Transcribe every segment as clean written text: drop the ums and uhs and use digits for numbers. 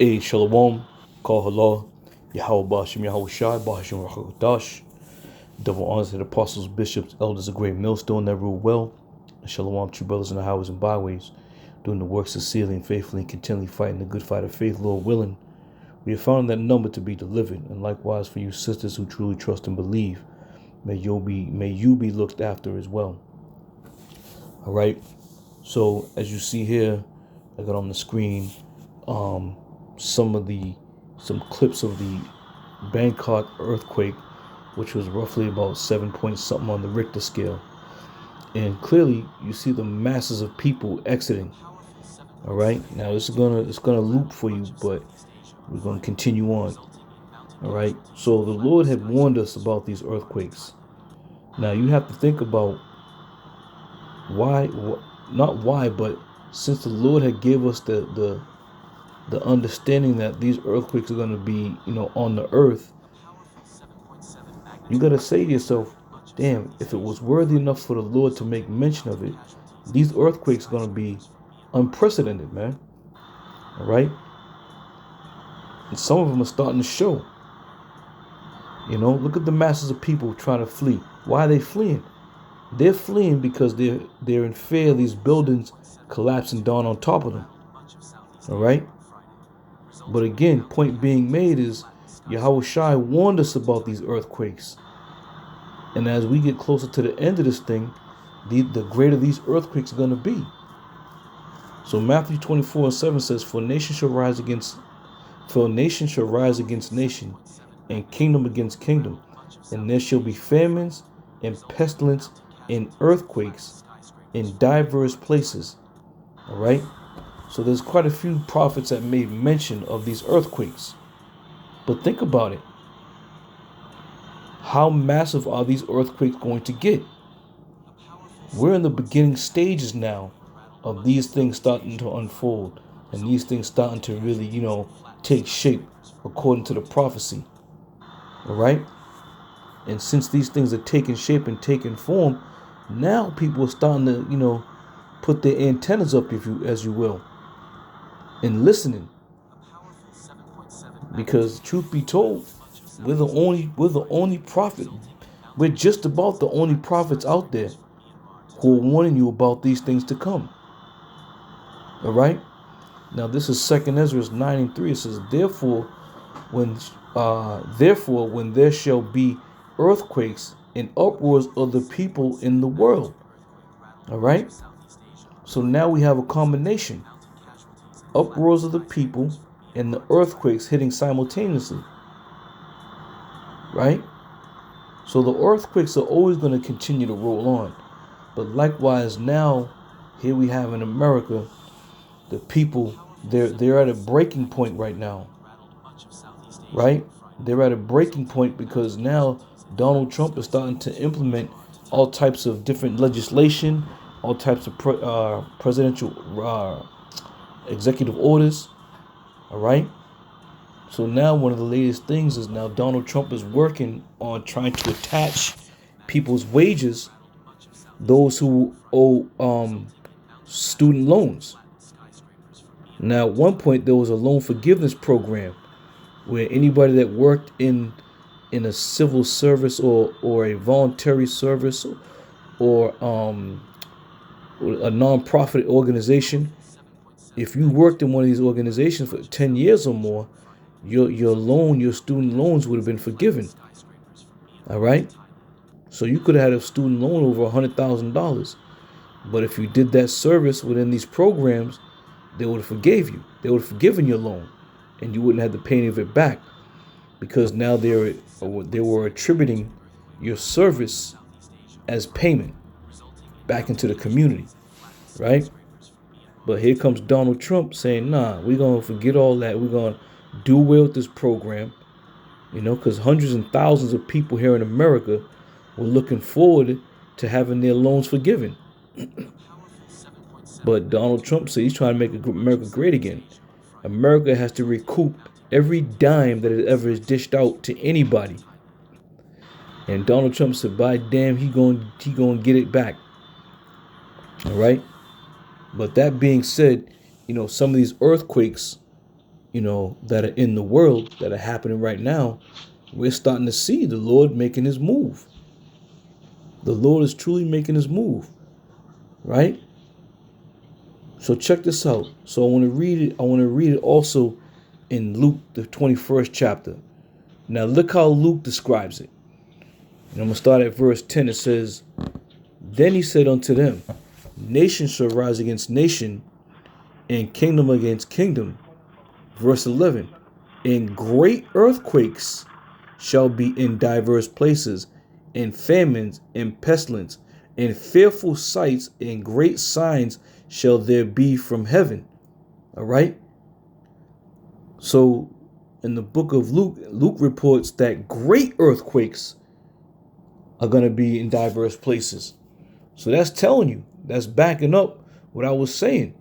A Shalom, Kal Halal, Yahweh Bashim Yahweh Shai, Bashim Rakadash. Double honors to the apostles, bishops, elders, a great millstone that rule well. And Shalom, true brothers in the highways and byways, doing the works sincerely and faithfully and continually fighting the good fight of faith, Lord willing. We have found that number to be delivered, and likewise for you sisters who truly trust and believe, may you be looked after as well. All right. So as you see here, I got on the screen some clips of the Bangkok earthquake, which was roughly about 7 point something on the Richter scale. And clearly you see the masses of people exiting. All right, now it's gonna loop for you, but we're gonna continue on. All right, so the Lord had warned us about these earthquakes. Now you have to think about why, not why, but since the Lord had gave us the understanding that these earthquakes are going to be, on the earth, you got to say to yourself, damn, if it was worthy enough for the Lord to make mention of it, these earthquakes are going to be unprecedented, man. All right? And some of them are starting to show. Look at the masses of people trying to flee. Why are they fleeing? They're fleeing because they're in fear of these buildings collapsing down on top of them. All right? But again, point being made is Yahweh Shai warned us about these earthquakes. And as we get closer to the end of this thing, the greater these earthquakes are going to be. So Matthew 24:7 says, For nation shall rise against nation, and kingdom against kingdom. And there shall be famines and pestilence and earthquakes in diverse places. All right? So there's quite a few prophets that made mention of these earthquakes. But think about it. How massive are these earthquakes going to get? We're in the beginning stages now of these things starting to unfold and these things starting to really, take shape according to the prophecy. All right? And since these things are taking shape and taking form, now people are starting to, put their antennas up, as you will, and listening. Because truth be told, we're the only prophet. We're just about the only prophets out there who are warning you about these things to come. All right? Now this is 2 Ezra 9:3. It says, Therefore, when there shall be earthquakes and uproars of the people in the world. All right? So now we have a combination. Uproars of the people and the earthquakes hitting simultaneously. Right? So the earthquakes are always going to continue to roll on. But likewise now, here we have in America, the people, they're at a breaking point right now. Right? They're at a breaking point because now Donald Trump is starting to implement all types of different legislation, all types of presidential executive orders. All right. So now one of the latest things is now Donald Trump is working on trying to attach people's wages, those who owe student loans. Now, at one point there was a loan forgiveness program where anybody that worked in a civil service or a voluntary service or a non-profit organization, if you worked in one of these organizations for 10 years or more, your student loans would have been forgiven. All right? So you could have had a student loan over $100,000. But if you did that service within these programs, they would have forgave you. They would have forgiven your loan, and you wouldn't have to pay any of it back, because now they were attributing your service as payment back into the community, right? But here comes Donald Trump saying, nah, we're going to forget all that. We're going to do away with this program, because hundreds and thousands of people here in America were looking forward to having their loans forgiven. But Donald Trump said he's trying to make America great again. America has to recoup every dime that it ever is dished out to anybody. And Donald Trump said, by damn, he going to get it back. All right? But that being said, some of these earthquakes, that are in the world that are happening right now, we're starting to see the Lord making his move. The Lord is truly making his move, right? So check this out. So I want to read it. I want to read it also in Luke, the 21st chapter. Now look how Luke describes it. And I'm going to start at verse 10. It says, "Then he said unto them, Nation shall rise against nation, and kingdom against kingdom." Verse 11, "And great earthquakes shall be in diverse places, and famines, and pestilence, and fearful sights, and great signs shall there be from heaven." All right. So in the book of Luke, Luke reports that great earthquakes are going to be in diverse places. So that's telling you, that's backing up what I was saying.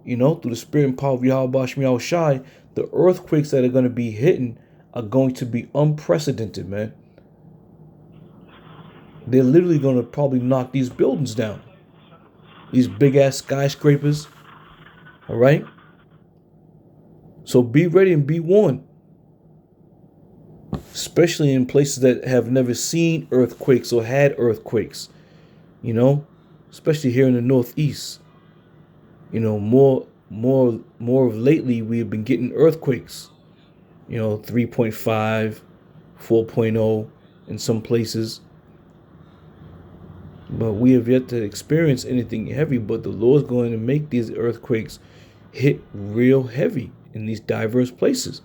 Through the spirit and power of Yahweh Shemi Shai, the earthquakes that are going to be hitting are going to be unprecedented, man. They're literally going to probably knock these buildings down. These big ass skyscrapers. All right. So be ready and be warned. Especially in places that have never seen earthquakes or had earthquakes. Especially here in the Northeast. More of lately we've been getting earthquakes. 3.5, 4.0 in some places. But we have yet to experience anything heavy, but the Lord's going to make these earthquakes hit real heavy in these diverse places.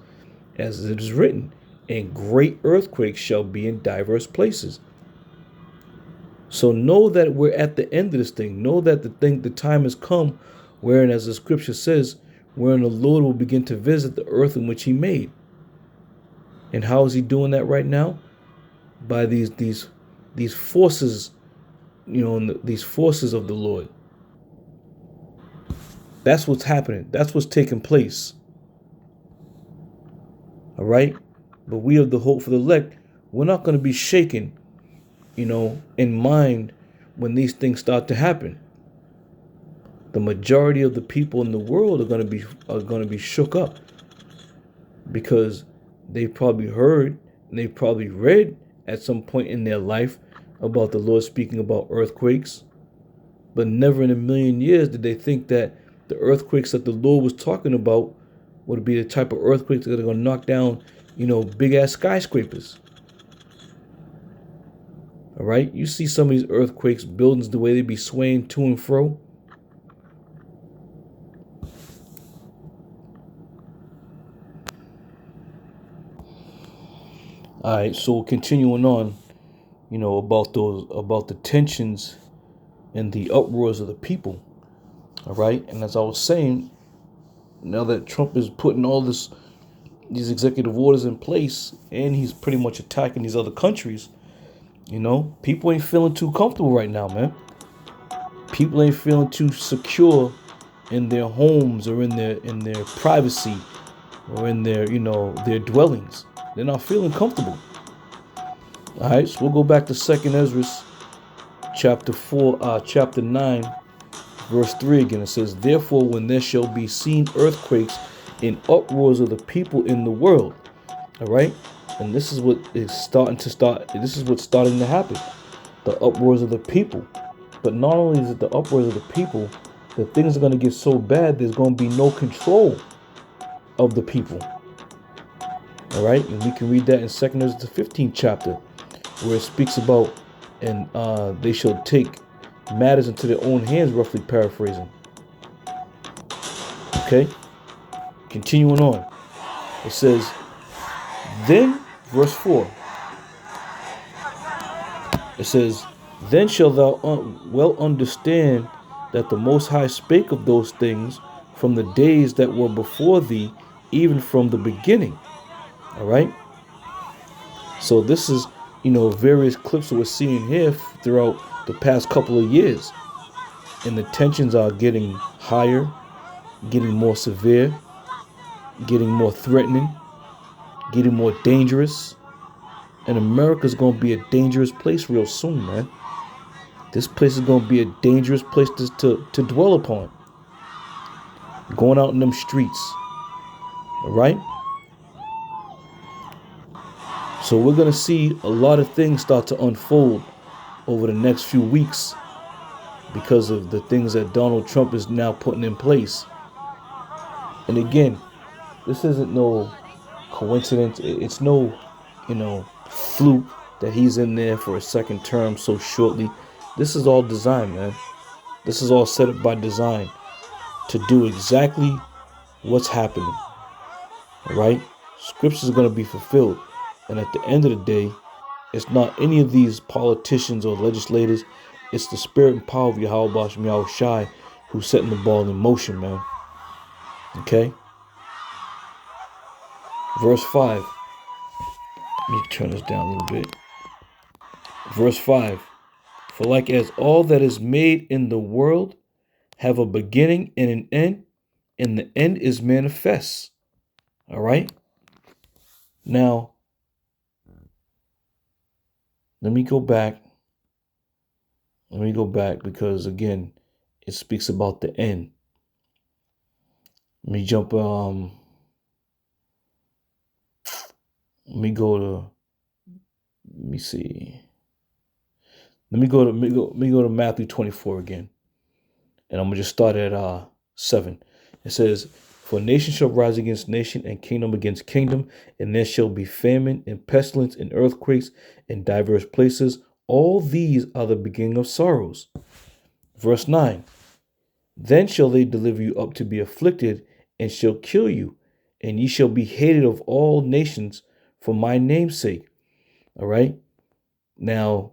As it is written, and great earthquakes shall be in diverse places. So know that we're at the end of this thing. Know that the time has come wherein, as the scripture says, wherein the Lord will begin to visit the earth in which he made. And how is he doing that right now? By these forces, these forces of the Lord. That's what's happening. That's what's taking place. All right? But we of the hope for the elect, we're not going to be shaken, in mind when these things start to happen. The majority of the people in the world are going to be shook up, because they've probably heard and they've probably read at some point in their life about the Lord speaking about earthquakes, but never in a million years did they think that the earthquakes that the Lord was talking about would be the type of earthquakes that are going to knock down, big ass skyscrapers. All right, you see some of these earthquakes, buildings, the way they be swaying to and fro. All right, so continuing on, about the tensions and the uproars of the people. All right, and as I was saying, now that Trump is putting all these executive orders in place, and he's pretty much attacking these other countries, people ain't feeling too comfortable right now, man. People ain't feeling too secure in their homes or in their privacy or in their their dwellings. They're not feeling comfortable. All right, so we'll go back to 2nd Ezra, chapter 9, verse 3 again. It says, "Therefore, when there shall be seen earthquakes and uproars of the people in the world." All right, and this is what is This is what's starting to happen. The uproars of the people. But not only is it the uproars of the people, the things are going to get so bad, there's going to be no control of the people. All right, and we can read that in 2nd Ezra, the 15th chapter, where it speaks about, and they shall take matters into their own hands, roughly paraphrasing. Okay, continuing on. It says, then, verse 4, it says, "Then shalt thou well understand that the Most High spake of those things from the days that were before thee, even from the beginning." All right. So this is, various clips that we're seeing here throughout the past couple of years. And the tensions are getting higher, getting more severe, getting more threatening, getting more dangerous. And America's going to be a dangerous place real soon, man. This place is going to be a dangerous place to dwell upon. Going out in them streets, All right. So we're going to see a lot of things start to unfold over the next few weeks because of the things that Donald Trump is now putting in place. And again, this isn't no coincidence. It's no, fluke that he's in there for a second term so shortly. This is all design, man. This is all set up by design to do exactly what's happening. All right? Scripture is going to be fulfilled. And at the end of the day, it's not any of these politicians or legislators. It's the spirit and power of Yahweh Bashem Yahweh Shai who's setting the ball in motion, man. Okay? Verse 5. Let me turn this down a little bit. Verse 5. For like as all that is made in the world have a beginning and an end, and the end is manifest. All right? Now, let me go back. Because, again, it speaks about the end. Let me jump, let me go to, let me see. Let me go to Matthew 24 again. And I'm going to just start at 7. It says, for nation shall rise against nation, and kingdom against kingdom, and there shall be famine and pestilence and earthquakes in diverse places. All these are the beginning of sorrows. Verse 9. Then shall they deliver you up to be afflicted, and shall kill you, and ye shall be hated of all nations for my name's sake. All right? Now,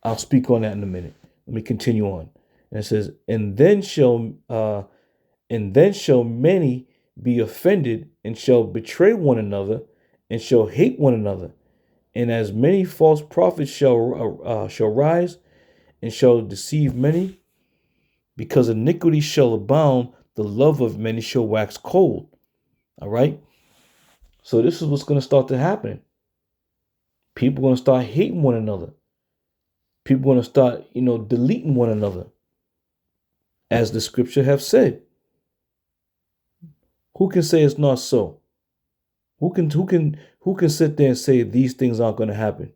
I'll speak on that in a minute. Let me continue on. And it says, and then shall many be offended, and shall betray one another, and shall hate one another. And as many false prophets shall rise, and shall deceive many, because iniquity shall abound, the love of many shall wax cold. All right? So this is what's going to start to happen. People are going to start hating one another. People are going to start, deleting one another. As the scripture have said. Who can say it's not so? Who can sit there and say these things aren't going to happen?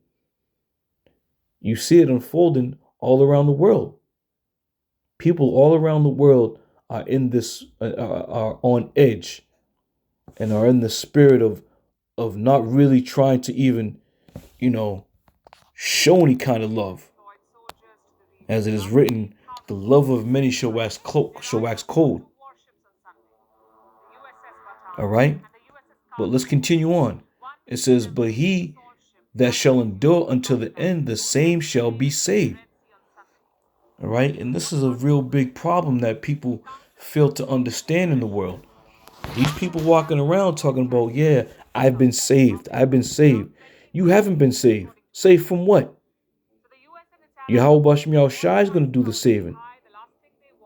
You see it unfolding all around the world. People all around the world are in this, are on edge, and are in the spirit of not really trying to even, show any kind of love. As it is written, the love of many shall wax cold. All right? But let's continue on. It says, but he that shall endure until the end, the same shall be saved. All right? And this is a real big problem that people fail to understand in the world. These people walking around talking about, yeah, I've been saved. You haven't been saved. Saved from what? Yahweh Bashem Yahweh Shai is going to do the saving.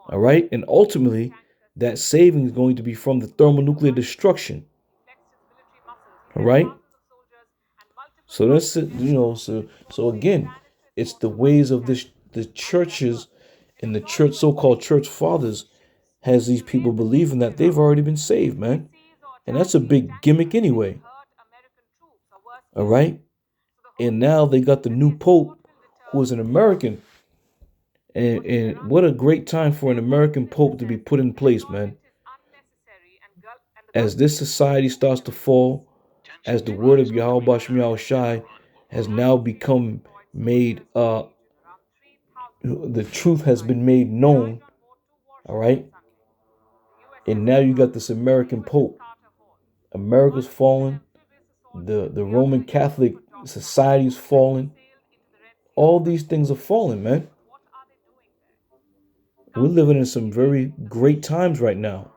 All right? And ultimately, that saving is going to be from the thermonuclear destruction. All right? So that's it, so again, it's the ways of the churches and the church, so-called church fathers, has these people believing that they've already been saved, man. And that's a big gimmick anyway. All right? And now they got the new Pope, who is an American. And what a great time for an American Pope to be put in place, man. As this society starts to fall, as the word of Yahweh Bashem Yahweh Shai has now become made, the truth has been made known, all right? And now you got this American Pope. America's fallen. The Roman Catholic society's fallen. All these things are falling, man. We're living in some very great times right now.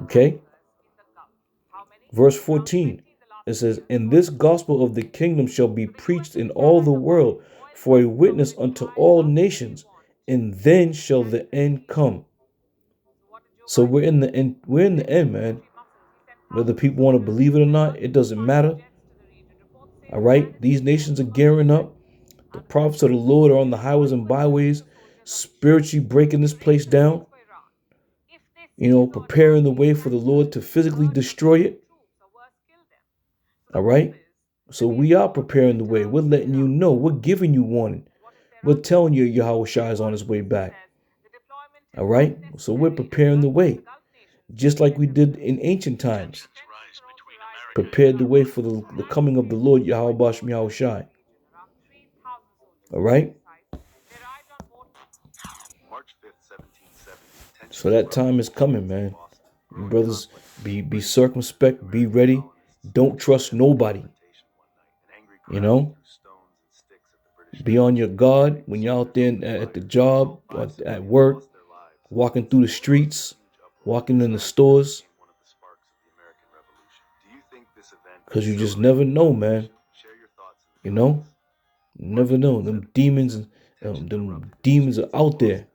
Okay? Verse 14, it says, and this gospel of the kingdom shall be preached in all the world for a witness unto all nations, and then shall the end come. So we're in the end, man. Whether people want to believe it or not, it doesn't matter. All right? These nations are gearing up. The prophets of the Lord are on the highways and byways, spiritually breaking this place down. preparing the way for the Lord to physically destroy it. All right? So we are preparing the way. We're letting you know. We're giving you warning. We're telling you Yahweh Shai is on his way back. All right? So we're preparing the way. Just like we did in ancient times. Prepared the way for the coming of the Lord Yahweh Bashem Yahweh Shai. All right? So that time is coming, man. Brothers, be circumspect, be ready. Don't trust nobody. Be on your guard when you're out there at the job, or at work, walking through the streets, walking in the stores. Because you just never know, man. Never know. Them demons are out there.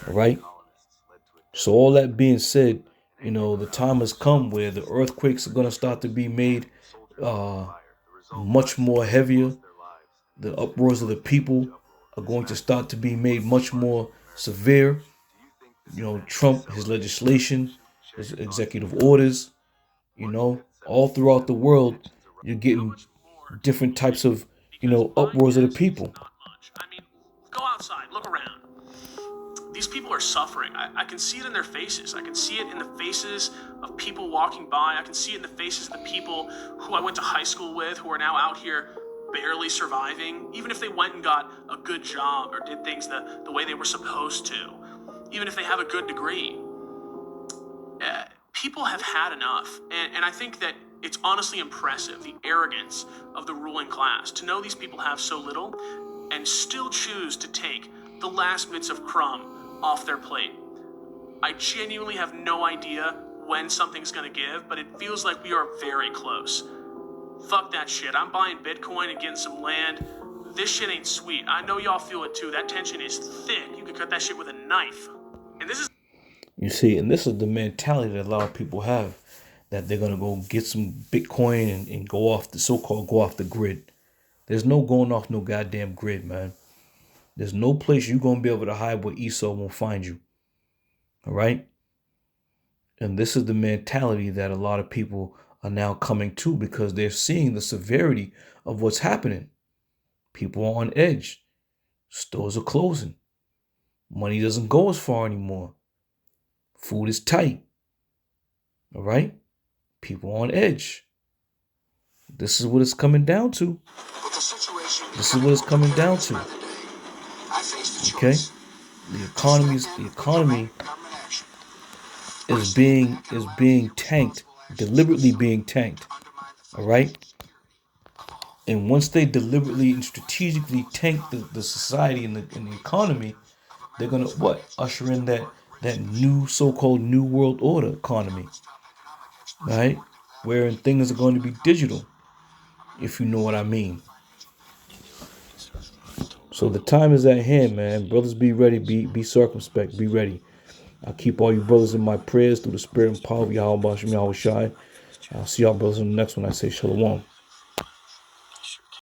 All right? So all that being said, the time has come where the earthquakes are going to start to be made much more heavier. The uproars of the people are going to start to be made much more severe. Trump, his legislation, his executive orders, all throughout the world, you're getting different types of, uproars of the people. I mean, go outside, look around. These people are suffering. I can see it in their faces. I can see it in the faces of people walking by. I can see it in the faces of the people who I went to high school with, who are now out here barely surviving, even if they went and got a good job or did things the way they were supposed to, even if they have a good degree. People have had enough. And I think that it's honestly impressive, the arrogance of the ruling class, to know these people have so little and still choose to take the last bits of crumb off their plate. I genuinely have no idea when something's going to give, but it feels like we are very close. Fuck that shit. I'm buying Bitcoin and getting some land. This shit ain't sweet. I know y'all feel it too. That tension is thick. You could cut that shit with a knife. And this is... You see, and this is the mentality that a lot of people have, that they're going to go get some Bitcoin and go off the grid. There's no going off no goddamn grid, man. There's no place you're going to be able to hide where Esau won't find you. All right? And this is the mentality that a lot of people are now coming to, because they're seeing the severity of what's happening. People are on edge. Stores are closing. Money doesn't go as far anymore. Food is tight. All right? People on edge. This is what it's coming down to. This is what it's coming down to. Okay? The economy is being tanked, deliberately being tanked. All right? And once they deliberately and strategically tank the society and the economy, they're gonna usher in that new so-called new world order economy. Right? Wherein things are going to be digital, if you know what I mean. So the time is at hand, man. Brothers, be ready, be circumspect, be ready. I'll keep all you brothers in my prayers through the spirit and power of Yahweh Bashem Yahweh Shai. I'll see y'all brothers in the next one. I say shalom.